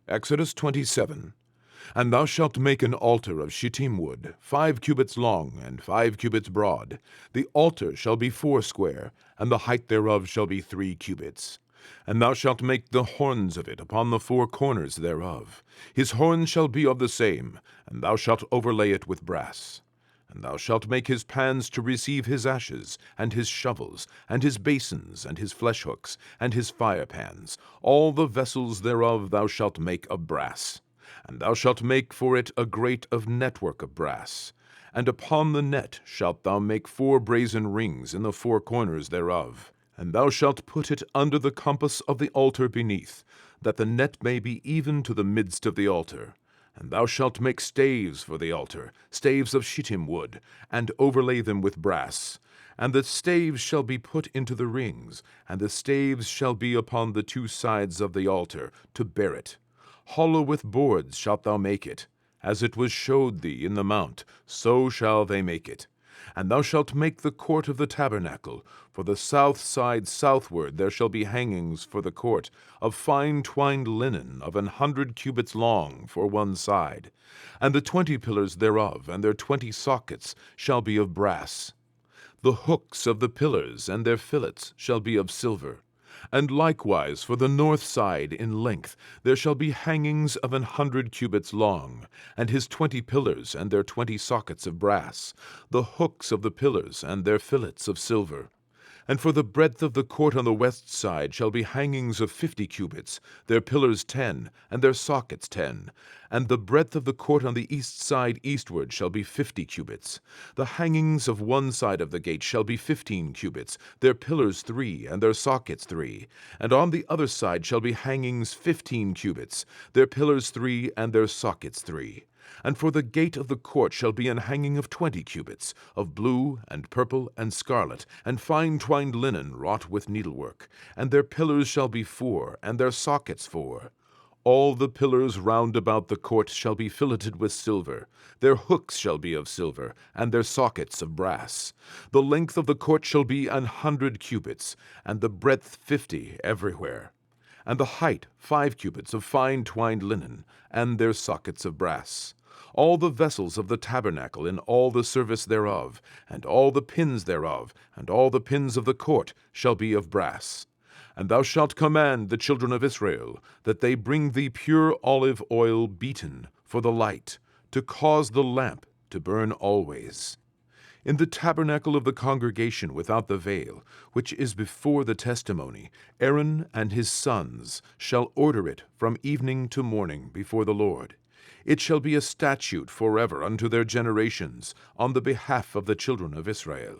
Exodus 27. And thou shalt make an altar of shittim wood, 5 cubits long, and 5 cubits broad. The altar shall be foursquare, and the height thereof shall be 3 cubits. And thou shalt make the horns of it upon the 4 corners thereof. His horns shall be of the same, and thou shalt overlay it with brass. And thou shalt make his pans to receive his ashes, and his shovels, and his basins, and his fleshhooks, and his firepans. All the vessels thereof thou shalt make of brass. And thou shalt make for it a grate of network of brass. And upon the net shalt thou make 4 brazen rings in the 4 corners thereof. And thou shalt put it under the compass of the altar beneath, that the net may be even to the midst of the altar. And thou shalt make staves for the altar, staves of shittim wood, and overlay them with brass. And the staves shall be put into the rings, and the staves shall be upon the 2 sides of the altar, to bear it. Hollow with boards shalt thou make it. As it was showed thee in the mount, so shall they make it. And thou shalt make the court of the tabernacle. For the south side southward there shall be hangings for the court, of fine twined linen of 100 cubits long for one side. And the 20 pillars thereof, and their 20 sockets, shall be of brass. The hooks of the pillars and their fillets shall be of silver. And likewise for the north side in length there shall be hangings of 100 cubits long, and his 20 pillars and their 20 sockets of brass, the hooks of the pillars and their fillets of silver. And for the breadth of the court on the west side shall be hangings of 50 cubits, their pillars 10, and their sockets 10. And the breadth of the court on the east side eastward shall be 50 cubits. The hangings of one side of the gate shall be 15 cubits, their pillars 3, and their sockets 3. And on the other side shall be hangings 15 cubits, their pillars 3, and their sockets 3. And for the gate of the court shall be an hanging of 20 cubits, of blue, and purple, and scarlet, and fine twined linen wrought with needlework. And their pillars shall be 4, and their sockets 4. All the pillars round about the court shall be filleted with silver. Their hooks shall be of silver, and their sockets of brass. The length of the court shall be 100 cubits, and the breadth 50 everywhere. And the height 5 cubits of fine twined linen, and their sockets of brass. All the vessels of the tabernacle in all the service thereof, and all the pins thereof, and all the pins of the court shall be of brass. And thou shalt command the children of Israel that they bring thee pure olive oil beaten for the light, to cause the lamp to burn always. In the tabernacle of the congregation without the veil, which is before the testimony, Aaron and his sons shall order it from evening to morning before the Lord. It shall be a statute forever unto their generations on the behalf of the children of Israel.